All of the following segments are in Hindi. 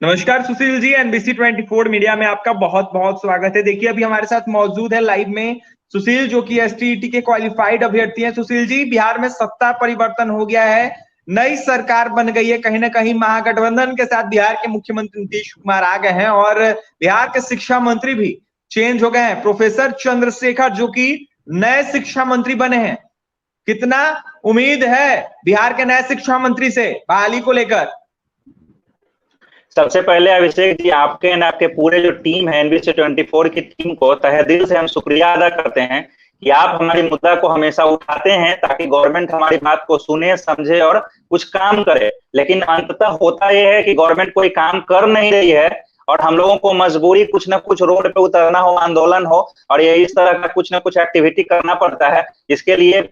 नमस्कार सुशील जी, एनबीसी 24 मीडिया में आपका बहुत बहुत स्वागत है। देखिए अभी हमारे साथ मौजूद है लाइव में सुशील, जो कि एसटीईटी के क्वालिफाइड अभ्यर्थी हैं। सुशील जी, बिहार में सत्ता परिवर्तन हो गया है, नई सरकार बन गई है। कहीं ना कहीं महागठबंधन के साथ बिहार के मुख्यमंत्री नीतीश कुमार आ गए हैं और बिहार के शिक्षा मंत्री भी चेंज हो गए हैं। प्रोफेसर चंद्रशेखर जो कि नए शिक्षा मंत्री बने हैं, कितना उम्मीद है बिहार के नए शिक्षा मंत्री से बहाली को लेकर? सबसे पहले अभिषेक जी, आपके एंड आपके पूरे जो टीम है एनबीसी 24 की टीम को तहे दिल से हम शुक्रिया अदा करते हैं कि आप हमारी मुद्दा को हमेशा उठाते हैं ताकि गवर्नमेंट हमारी बात को सुने, समझे और कुछ काम करे। लेकिन अंततः होता यह है कि गवर्नमेंट कोई काम कर नहीं रही है और हम लोगों को मजबूरी कुछ ना कुछ रोड पे उतरना हो, आंदोलन हो और ये इस तरह का कुछ ना कुछ एक्टिविटी करना पड़ता है। इसके लिए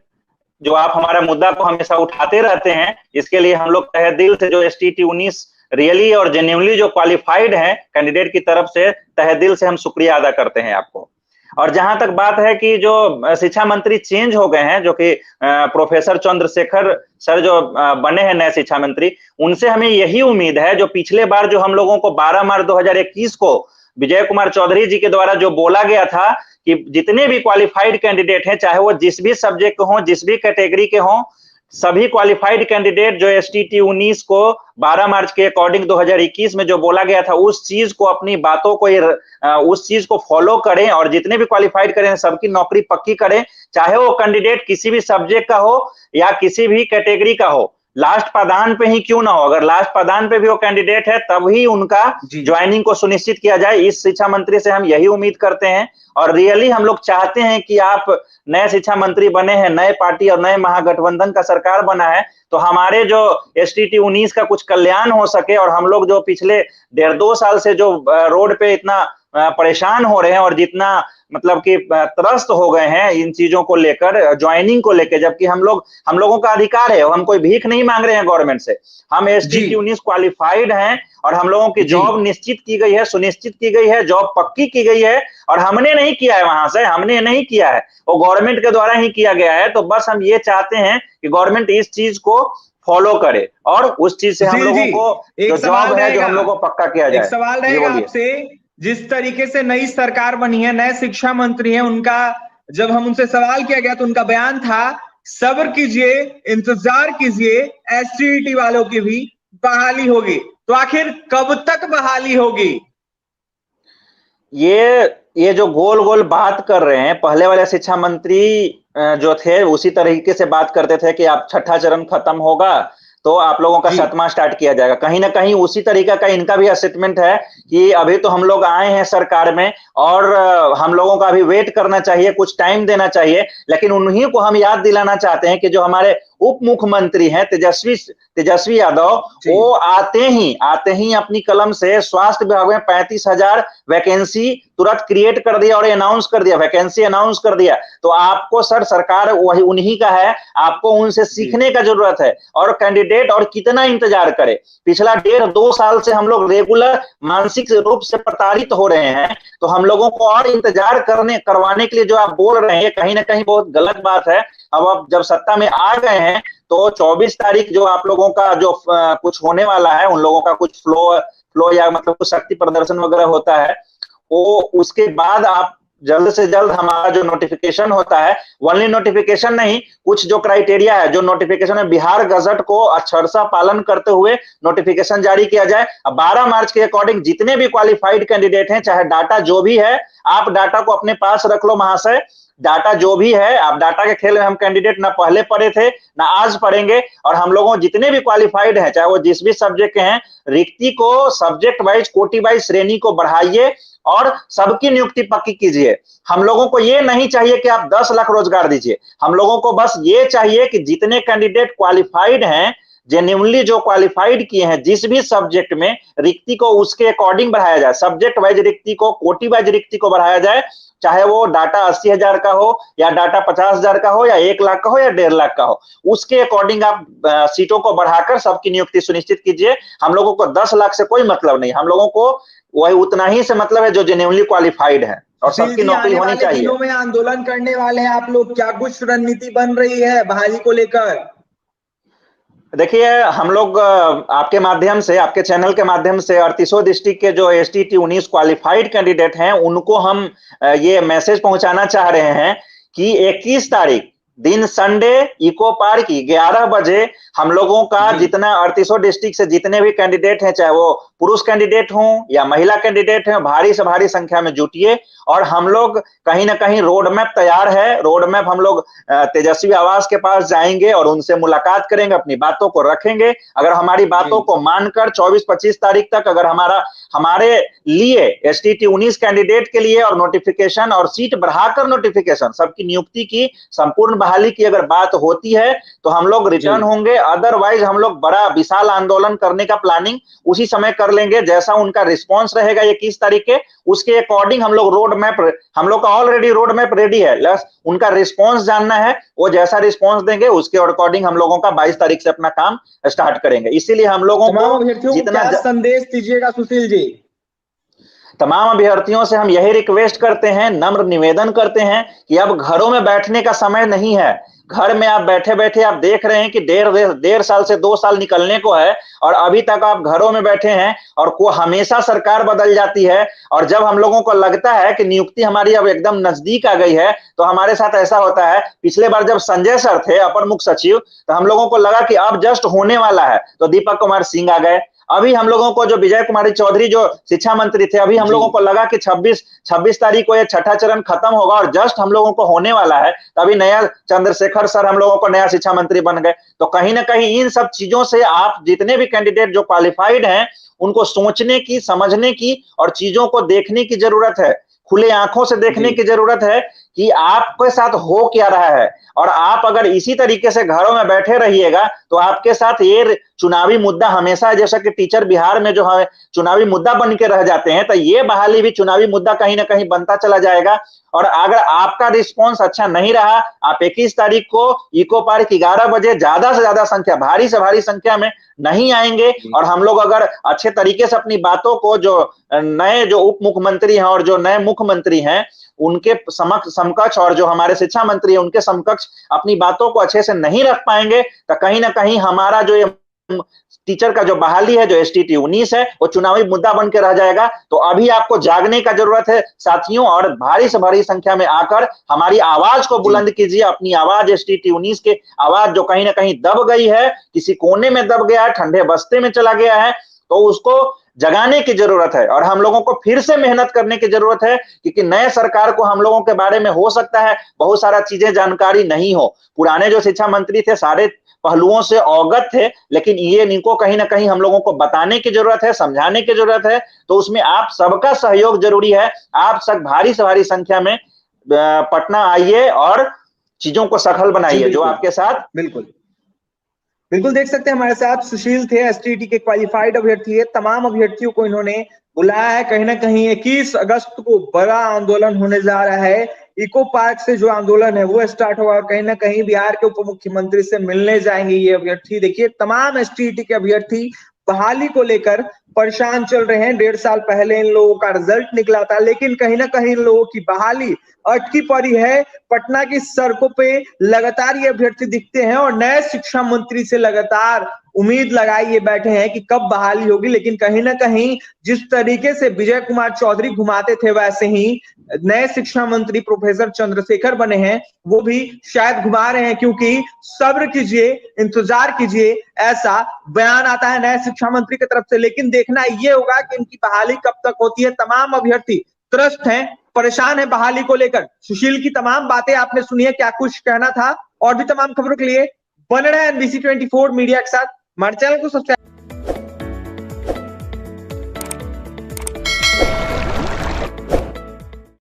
जो आप हमारा मुद्दा को हमेशा उठाते रहते हैं, इसके लिए हम लोग तहे दिल से जो एसटीईटी 19 रियली और जेन्युइनली जो क्वालिफाइड हैं कैंडिडेट की तरफ से तहे दिल से हम शुक्रिया अदा करते हैं आपको। और जहां तक बात है कि जो शिक्षा मंत्री चेंज हो गए हैं, जो कि प्रोफेसर चंद्रशेखर सर जो बने हैं नए शिक्षा मंत्री, उनसे हमें यही उम्मीद है जो पिछले बार जो हम लोगों को 12 मार्च 2021 को विजय कुमार चौधरी जी के द्वारा जो बोला गया था कि जितने भी क्वालिफाइड कैंडिडेट हैं, चाहे वो जिस भी सब्जेक्ट के हों, जिस भी कैटेगरी के हों, सभी क्वालिफाइड कैंडिडेट जो एसटीईटी 19 को 12 मार्च के अकॉर्डिंग 2021 में जो बोला गया था उस चीज को, अपनी बातों को, उस चीज को फॉलो करें और जितने भी क्वालिफाइड करें सबकी नौकरी पक्की करें, चाहे वो कैंडिडेट किसी भी सब्जेक्ट का हो या किसी भी कैटेगरी का हो, लास्ट पादान पे ही क्यों ना हो। अगर लास्ट पादान पे भी वो कैंडिडेट है तब ही उनका ज्वाइनिंग को सुनिश्चित किया जाए। इस शिक्षा मंत्री से हम यही उम्मीद करते हैं और रियली हम लोग चाहते हैं कि आप नए शिक्षा मंत्री बने हैं, नए पार्टी और नए महागठबंधन का सरकार बना है, तो हमारे जो एसटीईटी 19 का कुछ कल्याण हो सके और हम लोग जो पिछले 1.5-2 साल से जो रोड पे इतना परेशान हो रहे हैं और जितना मतलब कि त्रस्त हो गए हैं इन चीजों को लेकर, ज्वाइनिंग को लेकर, जबकि हम लोगों का अधिकार है, हम कोई भीख नहीं मांग रहे हैं गवर्नमेंट से। हम एसटीईटी 19 क्वालिफाइड हैं और हम लोगों की जॉब निश्चित की गई है, सुनिश्चित की गई है, जॉब पक्की की गई है और हमने नहीं किया है, वहां से हमने नहीं किया है, वो गवर्नमेंट के द्वारा ही किया गया है। तो बस हम ये चाहते हैं कि गवर्नमेंट इस चीज को फॉलो करे और उस चीज से हम लोगों को जो जॉब है जो हम लोगों को पक्का किया जाए। एक सवाल रहेगा आपसे, जिस तरीके से नई सरकार बनी है, नए शिक्षा मंत्री हैं, उनका जब हम उनसे सवाल किया गया तो उनका बयान था सब्र कीजिए, इंतजार कीजिए, एसटीईटी वालों की भी बहाली होगी। तो आखिर कब तक बहाली होगी? ये जो गोल गोल बात कर रहे हैं, पहले वाले शिक्षा मंत्री जो थे उसी तरीके से बात करते थे कि आप छठा चरण खत्म होगा तो आप लोगों का 7वां स्टार्ट किया जाएगा। कहीं ना कहीं उसी तरीका का इनका भी स्टेटमेंट है कि अभी तो हम लोग आए हैं सरकार में और हम लोगों का अभी वेट करना चाहिए, कुछ टाइम देना चाहिए। लेकिन उन्हीं को हम याद दिलाना चाहते हैं कि जो हमारे उप मुख्यमंत्री हैं तेजस्वी यादव, वो आते ही अपनी कलम से स्वास्थ्य विभाग में 35,000 वैकेंसी तुरंत क्रिएट कर दिया और अनाउंस कर दिया, वैकेंसी अनाउंस कर दिया। तो आपको सरकार वही उन्हीं का है, आपको उनसे सीखने का जरूरत है। और कैंडिडेट और कितना इंतजार करे, पिछला 1.5-2 साल से हम लोग रेगुलर मानसिक रूप से प्रताड़ित हो रहे हैं। तो हम लोगों को और इंतजार करवाने के लिए जो आप बोल रहे हैं, कहीं ना कहीं बहुत गलत बात है। अब आप जब सत्ता में आ गए हैं तो 24 तारीख जो आप लोगों का जो कुछ होने वाला है, उन लोगों का कुछ फ्लो या मतलब कुछ शक्ति प्रदर्शन वगैरह होता है, वो उसके बाद आप जल्द से जल्द हमारा जो नोटिफिकेशन होता है, ओनली नोटिफिकेशन नहीं, कुछ जो क्राइटेरिया है, जो नोटिफिकेशन है बिहार गजट को अक्षरशः पालन करते हुए नोटिफिकेशन जारी किया जाए। 12 मार्च के अकॉर्डिंग जितने भी क्वालिफाइड कैंडिडेट हैं, चाहे डाटा जो भी है, आप डाटा को अपने पास रख लो महाशय, डाटा जो भी है, आप डाटा के खेल में हम कैंडिडेट ना पहले पढ़े थे ना आज पढ़ेंगे। और हम लोगों जितने भी क्वालिफाइड हैं, चाहे वो जिस भी सब्जेक्ट के हैं, रिक्ति को सब्जेक्ट वाइज, कोटि वाइज श्रेणी को बढ़ाइए और सबकी नियुक्ति पक्की कीजिए। हम लोगों को ये नहीं चाहिए कि आप 10 लाख रोजगार दीजिए, हम लोगों को बस ये चाहिए कि जितने कैंडिडेट क्वालिफाइड हैं, जेन्युइनली जो क्वालिफाइड किए हैं जिस भी सब्जेक्ट में, रिक्ति को उसके अकॉर्डिंग बढ़ाया जाए, सब्जेक्ट वाइज रिक्ति को, कोटि वाइज रिक्ति को बढ़ाया जाए। चाहे वो डाटा 80,000 का हो या डाटा 50,000 का हो या 1 लाख का हो या 1.5 लाख का हो, उसके अकॉर्डिंग आप सीटों को बढ़ाकर सबकी नियुक्ति सुनिश्चित कीजिए। हम लोगों को 10 लाख से कोई मतलब नहीं, हम लोगों को वही उतना ही से मतलब है जो जेन्युइनली क्वालिफाइड है और सबकी नौकरी होनी चाहिए। दिनों में आंदोलन करने वाले हैं आप लोग, क्या कुछ रणनीति बन रही है बहाली को लेकर? देखिए, हम लोग आपके माध्यम से, आपके चैनल के माध्यम से 38 डिस्ट्रिक्ट के जो STT 19 क्वालिफाइड कैंडिडेट हैं उनको हम ये मैसेज पहुंचाना चाह रहे हैं कि 21 तारीख दिन संडे इको पार्क 11 बजे हम लोगों का जितना 38 डिस्ट्रिक्ट से जितने भी कैंडिडेट हैं, चाहे वो पुरुष कैंडिडेट हों या महिला कैंडिडेट हैं, भारी से भारी संख्या में जुटिए और हम लोग कहीं ना कहीं रोड मैप तैयार है। रोड मैप हम लोग तेजस्वी आवास के पास जाएंगे और उनसे मुलाकात करेंगे, अपनी बातों को रखेंगे। अगर हमारी बातों को मानकर 24-25 तारीख तक अगर हमारे लिए STT 19 कैंडिडेट के लिए और नोटिफिकेशन और सीट बढ़ाकर नोटिफिकेशन सबकी नियुक्ति की संपूर्ण बहाली की अगर बात होती है तो हम लोग रिटर्न होंगे। अदरवाइज हम लोग बड़ा विशाल आंदोलन करने का प्लानिंग उसी समय कर लेंगे, जैसा उनका रिस्पांस रहेगा 21 तारीख के, उसके अकॉर्डिंग हम लोग रोड मैप, हम लोग का ऑलरेडी रोड मैप रेडी है, बस उनका रिस्पांस जानना है। वो जैसा रिस्पांस देंगे उसके अकॉर्डिंग हम लोगों का 22 तारीख से अपना काम स्टार्ट करेंगे। इसीलिए हम लोगों को जितना संदेश दीजिएगा सुशील जी, तमाम अभ्यर्थियों से हम यही रिक्वेस्ट करते हैं, नम्र निवेदन करते हैं कि अब घरों में बैठने का समय नहीं है। घर में आप बैठे बैठे आप देख रहे हैं कि डेढ़ साल से 2 साल निकलने को है और अभी तक आप घरों में बैठे हैं और को हमेशा सरकार बदल जाती है। और जब हम लोगों को लगता है कि नियुक्ति हमारी अब एकदम नजदीक आ गई है तो हमारे साथ ऐसा होता है। पिछले बार जब संजय सर थे अपर मुख्य सचिव तो हम लोगों को लगा कि अब जस्ट होने वाला है, तो दीपक कुमार सिंह आ गए। अभी हम लोगों को जो विजय कुमारी चौधरी जो शिक्षा मंत्री थे, अभी हम लोगों को लगा कि 26 तारीख को ये छठा चरण खत्म होगा और जस्ट हम लोगों को होने वाला है, तभी नया चंद्रशेखर सर हम लोगों को नया शिक्षा मंत्री बन गए। तो कहीं ना कहीं इन सब चीजों से आप जितने भी कैंडिडेट जो क्वालिफाइड हैं उनको सोचने की, समझने की और चीजों को देखने की जरूरत है, खुले आंखों से देखने की जरूरत है कि आपके साथ हो क्या रहा है। और आप अगर इसी तरीके से घरों में बैठे रहिएगा तो आपके साथ ये चुनावी मुद्दा हमेशा, जैसा कि टीचर बिहार में जो है चुनावी मुद्दा बन के रह जाते हैं, तो ये बहाली भी चुनावी मुद्दा कहीं ना कहीं बनता चला जाएगा। और अगर आपका रिस्पॉन्स अच्छा नहीं रहा, आप 21 तारीख को इको पार्क 11 बजे ज्यादा से ज्यादा संख्या, भारी से भारी संख्या में नहीं आएंगे और हम लोग अगर अच्छे तरीके से अपनी बातों को, जो नए जो उप मुख्यमंत्री हैं और जो नए मुख्यमंत्री हैं उनके समकक्ष और जो हमारे शिक्षा मंत्री है उनके समकक्ष अपनी बातों को अच्छे से नहीं रख पाएंगे तो कहीं ना कहीं हमारा जो ये टीचर का जो बहाली है, जो STT 19 है, वो चुनावी मुद्दा बन के रह जाएगा। तो अभी आपको जागने का जरूरत है साथियों और भारी से भारी संख्या में आकर हमारी आवाज को बुलंद कीजिए। अपनी आवाज, STT 19 के आवाज जो कहीं ना कहीं दब गई है, किसी कोने में दब गया है, ठंडे बस्ते में चला गया है, तो उसको जगाने की जरूरत है और हम लोगों को फिर से मेहनत करने की जरूरत है। क्योंकि नए सरकार को हम लोगों के बारे में हो सकता है बहुत सारा चीजें जानकारी नहीं हो, पुराने जो शिक्षा मंत्री थे सारे पहलुओं से अवगत थे, लेकिन ये इनको कहीं ना कहीं हम लोगों को बताने की जरूरत है, समझाने की जरूरत है। तो उसमें आप सबका सहयोग जरूरी है। आप सब भारी से भारी संख्या में पटना आइए और चीजों को सफल बनाइए। जो आपके साथ बिल्कुल देख सकते हैं हमारे साथ सुशील थे, STT के क्वालिफाइड अभ्यर्थी है। तमाम अभ्यर्थियों को इन्होंने बुलाया है। कहीं ना कहीं 21 अगस्त को बड़ा आंदोलन होने जा रहा है। इको पार्क से जो आंदोलन है वो स्टार्ट हुआ और कहीं ना कहीं बिहार के उप मुख्यमंत्री से मिलने जाएंगे ये अभ्यर्थी। देखिए तमाम STT के अभ्यर्थी बहाली को लेकर परेशान चल रहे हैं। 1.5 साल पहले इन लोगों का रिजल्ट निकला था, लेकिन कहीं ना कहीं इन लोगों की बहाली अटकी पड़ी है। पटना की सड़कों पे लगातार ये अभ्यर्थी दिखते हैं और नए शिक्षा मंत्री से लगातार उम्मीद लगाए बैठे हैं कि कब बहाली होगी। लेकिन कहीं ना कहीं जिस तरीके से विजय कुमार चौधरी घुमाते थे वैसे ही नए शिक्षा मंत्री प्रोफेसर चंद्रशेखर बने हैं, वो भी शायद घुमा रहे हैं। क्योंकि सब्र कीजिए, इंतजार कीजिए, ऐसा बयान आता है नए शिक्षा मंत्री की तरफ से। लेकिन देखना ये होगा कि इनकी बहाली कब तक होती है। तमाम अभ्यर्थी त्रस्त हैं, परेशान है बहाली को लेकर। सुशील की तमाम बातें आपने सुनी है, क्या कुछ कहना था। और भी तमाम खबरों के लिए बने रहे NBC 24 मीडिया के साथ। हमारे चैनल को सब्सक्राइब